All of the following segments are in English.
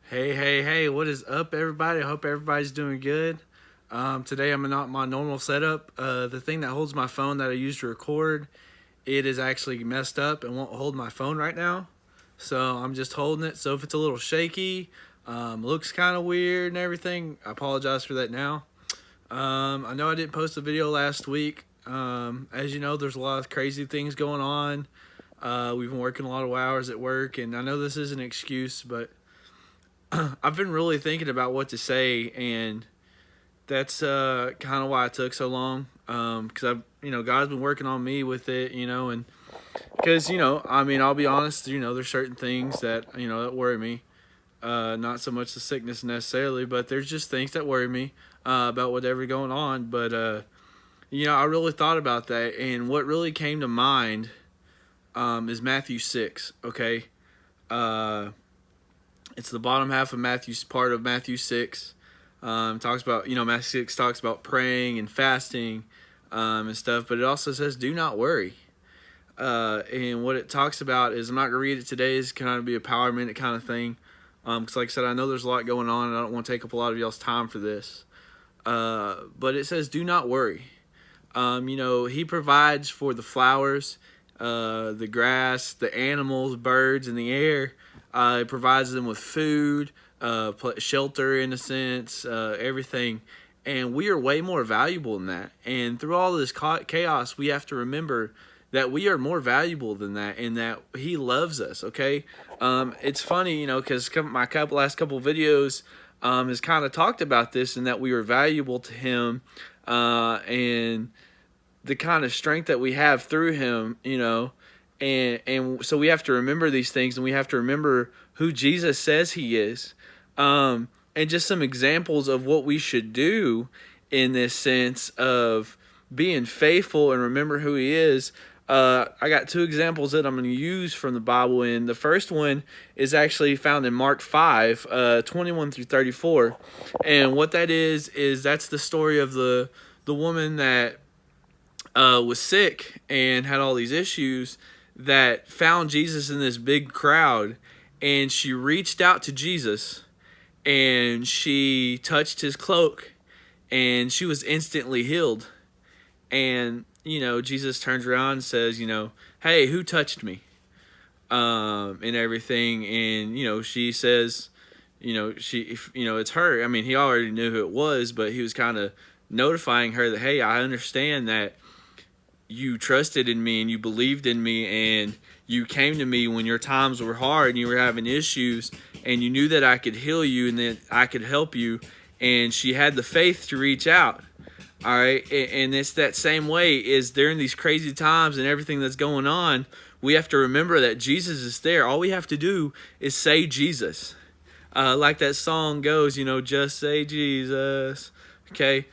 Hey, hey, hey, what is up, everybody? I hope everybody's doing good. Today I'm not my normal setup. The thing that holds my phone that I use to record, it is actually messed up and won't hold my phone right now. So I'm just holding it. So if it's a little shaky, looks kind of weird and everything, I apologize for that now. I know I didn't post a video last week. As you know, there's a lot of crazy things going on. We've been working a lot of hours at work, and I know this is an excuse, but I've been really thinking about what to say, and that's kind of why it took so long. Because God's been working on me with it, and because I'll be honest, there's certain things that that worry me. Not so much the sickness necessarily, but there's just things that worry me about whatever going on. But I really thought about that, and what really came to mind is Matthew 6. Okay. It's the bottom half of Matthew's part of Matthew 6. Talks about, Matthew 6 talks about praying and fasting and stuff, but it also says, do not worry. And what it talks about is, I'm not going to read it today, it's kind of be a power minute kind of thing. Because like I said, I know there's a lot going on, and I don't want to take up a lot of y'all's time for this. But it says, do not worry. He provides for the flowers, the grass, the animals, birds, and the air. It provides them with food, shelter in a sense, everything. And we are way more valuable than that. And through all this chaos, we have to remember that we are more valuable than that, and that He loves us, okay? It's funny, because my last couple videos has kind of talked about this, and that we are valuable to Him, and the kind of strength that we have through Him, and so we have to remember these things, and we have to remember who Jesus says He is. And just some examples of what we should do in this sense of being faithful and remember who He is. I got two examples that I'm going to use from the Bible, and the first one is actually found in Mark 5, 21 through 34. And what that is that's the story of the woman that was sick and had all these issues, that found Jesus in this big crowd, and she reached out to Jesus, and she touched His cloak, and she was instantly healed. And Jesus turns around and says, hey, who touched me? And everything. And she says, it's her. I mean, He already knew who it was, but He was kind of notifying her that, hey, I understand that you trusted in me and you believed in me, and you came to me when your times were hard and you were having issues, and you knew that I could heal you and that I could help you. And she had the faith to reach out. All right. And it's that same way is during these crazy times and everything that's going on, we have to remember that Jesus is there. All we have to do is say Jesus. Like that song goes, just say Jesus. Okay.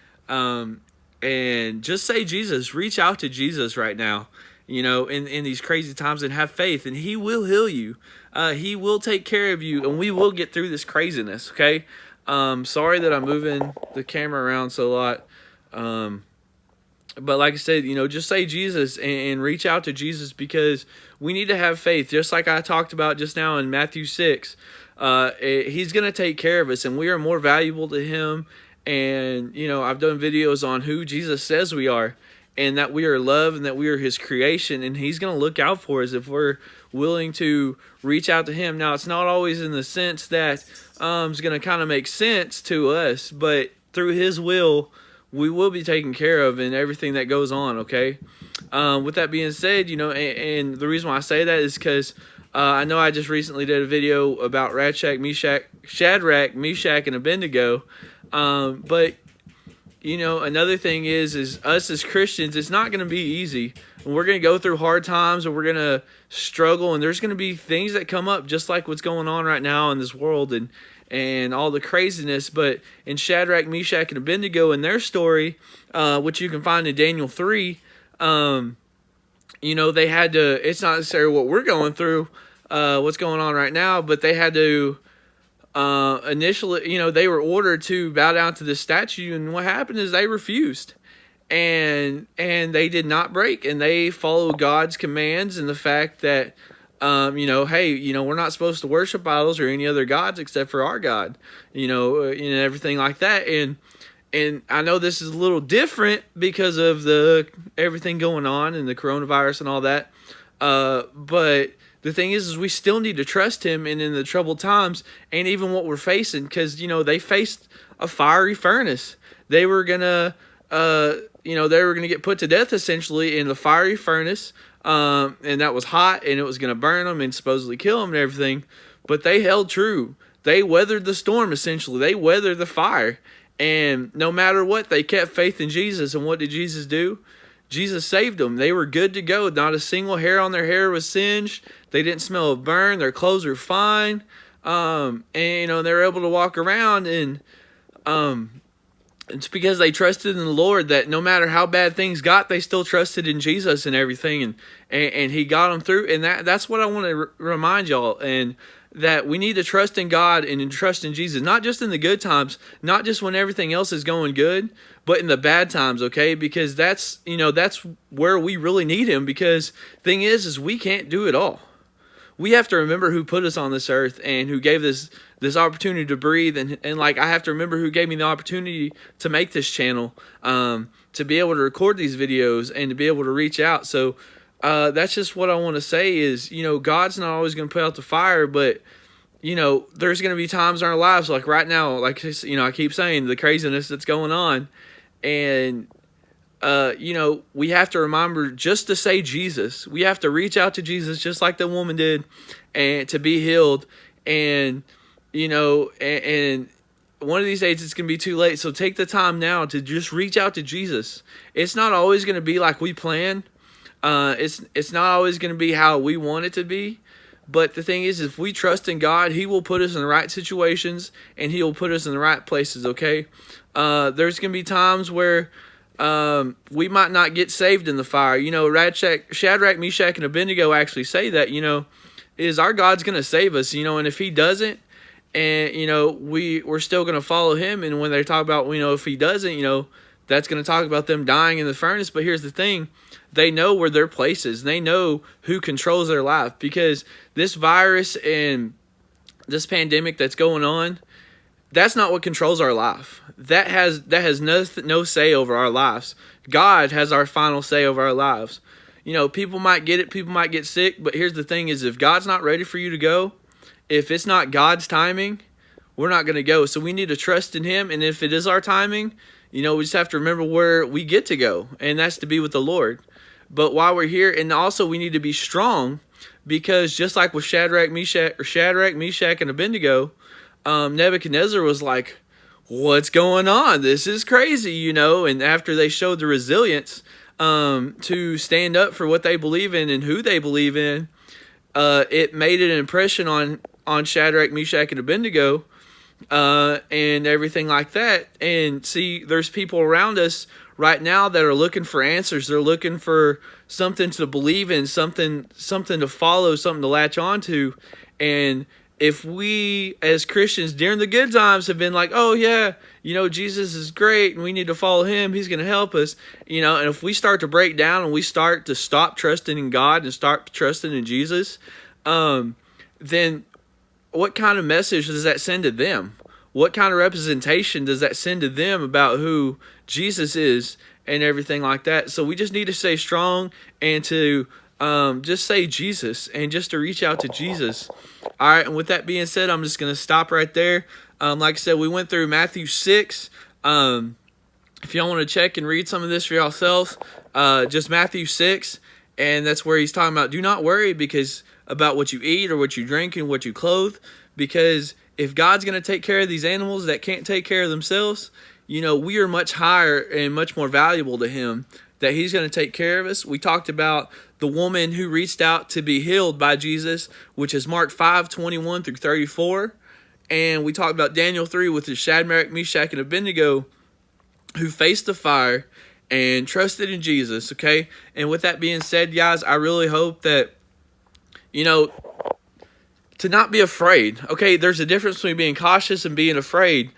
And just say Jesus. Reach out to Jesus right now, in these crazy times, and have faith, and He will heal you. He will take care of you, and we will get through this craziness, okay? Sorry that I'm moving the camera around so a lot. But like I said, just say Jesus and reach out to Jesus, because we need to have faith. Just like I talked about just now in Matthew 6, He's going to take care of us, and we are more valuable to Him. And, I've done videos on who Jesus says we are, and that we are loved, and that we are His creation, and He's going to look out for us if we're willing to reach out to Him. Now, it's not always in the sense that it's going to kind of make sense to us, but through His will, we will be taken care of in everything that goes on, okay? With that being said, and the reason why I say that is because I know I just recently did a video about Shadrach, Meshach, and Abednego. But another thing is us as Christians, it's not going to be easy. We're going to go through hard times, and we're going to struggle, and there's going to be things that come up just like what's going on right now in this world, and all the craziness. But in Shadrach, Meshach, and Abednego, in their story, which you can find in Daniel 3, they had to, it's not necessarily what we're going through, what's going on right now, but they had to, initially, they were ordered to bow down to this statue, and what happened is they refused, and they did not break, and they followed God's commands, and the fact that hey, we're not supposed to worship idols or any other gods except for our God, and everything like that. And I know this is a little different because of everything going on and the coronavirus and all that. But the thing is we still need to trust him, and in the troubled times, and even what we're facing, because they faced a fiery furnace. They were gonna, get put to death essentially in the fiery furnace, and that was hot, and it was gonna burn them and supposedly kill them and everything. But they held true. They weathered the storm essentially. They weathered the fire, and no matter what, they kept faith in Jesus. And what did Jesus do? Jesus saved them. They were good to go. Not a single hair on their hair was singed. They didn't smell a burn. Their clothes were fine. And they were able to walk around, and it's because they trusted in the Lord, that no matter how bad things got, they still trusted in Jesus and everything, and he got them through. And that's what I want to remind y'all, and that we need to trust in God and trust in Jesus, not just in the good times, not just when everything else is going good, but in the bad times, okay? Because that's where we really need him, because thing is we can't do it all. We have to remember who put us on this earth and who gave this opportunity to breathe, and like I have to remember who gave me the opportunity to make this channel, to be able to record these videos and to be able to reach out. So that's just what I want to say is, God's not always going to put out the fire, but there's going to be times in our lives, like right now, like I keep saying, the craziness that's going on, and we have to remember just to say Jesus. We have to reach out to Jesus just like the woman did, and to be healed. And and one of these days it's going to be too late. So take the time now to just reach out to Jesus. It's not always going to be like we plan. It's not always going to be how we want it to be. But the thing is, if we trust in God, he will put us in the right situations, and he will put us in the right places, okay? There's going to be times where we might not get saved in the fire. Shadrach, Meshach, and Abednego actually say that, is our God's going to save us, and if he doesn't, and, we're still going to follow him. And when they talk about, if he doesn't, that's going to talk about them dying in the furnace. But here's the thing. They know where their place is. They know who controls their life, because this virus and this pandemic that's going on, that's not what controls our life. That has no say over our lives. God has our final say over our lives. People might get it, people might get sick, but here's the thing is, if God's not ready for you to go, if it's not God's timing, we're not going to go. So we need to trust in him, and if it is our timing, we just have to remember where we get to go, and that's to be with the Lord. But while we're here, and also we need to be strong, because just like with Shadrach, Meshach, and Abednego, Nebuchadnezzar was like, what's going on? This is crazy, and after they showed the resilience to stand up for what they believe in and who they believe in, it made an impression on Shadrach, Meshach, and Abednego, and everything like that. And see, there's people around us right now that are looking for answers. They're looking for something to believe in, something to follow, something to latch onto. And if we as Christians during the good times have been like, oh yeah, Jesus is great and we need to follow him, he's going to help us, and if we start to break down and we start to stop trusting in God and start trusting in Jesus, then what kind of message does that send to them? What kind of representation does that send to them about who Jesus is and everything like that? So we just need to stay strong and to just say Jesus, and just to reach out to Jesus. All right, and with that being said, I'm just going to stop right there. Like I said, we went through Matthew 6. If y'all want to check and read some of this for yourselves, just Matthew 6, and that's where he's talking about, do not worry about what you eat or what you drink and what you clothe, because if God's going to take care of these animals that can't take care of themselves, we are much higher and much more valuable to him, that he's going to take care of us. We talked about the woman who reached out to be healed by Jesus, which is Mark 5:21 through 34. And we talked about Daniel 3 with the Shadrach, Meshach, and Abednego, who faced the fire and trusted in Jesus, okay? And with that being said, guys, I really hope that, to not be afraid, okay? There's a difference between being cautious and being afraid.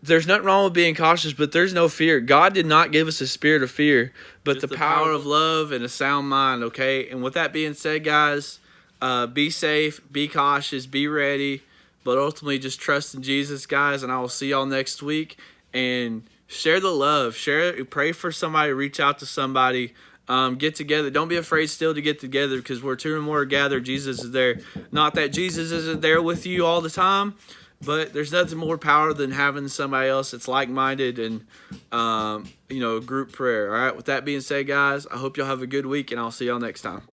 There's nothing wrong with being cautious, but there's no fear. God did not give us a spirit of fear, but the power of love and a sound mind, okay? And with that being said, guys, Be safe, be cautious, be ready, but ultimately just trust in Jesus, guys. And I will see y'all next week. And share the love. Pray for somebody. Reach out to somebody. Get together. Don't be afraid still to get together, because where two or more are gathered, Jesus is there. Not that Jesus isn't there with you all the time, but there's nothing more power than having somebody else that's like-minded and, group prayer. All right. With that being said, guys, I hope y'all have a good week, and I'll see y'all next time.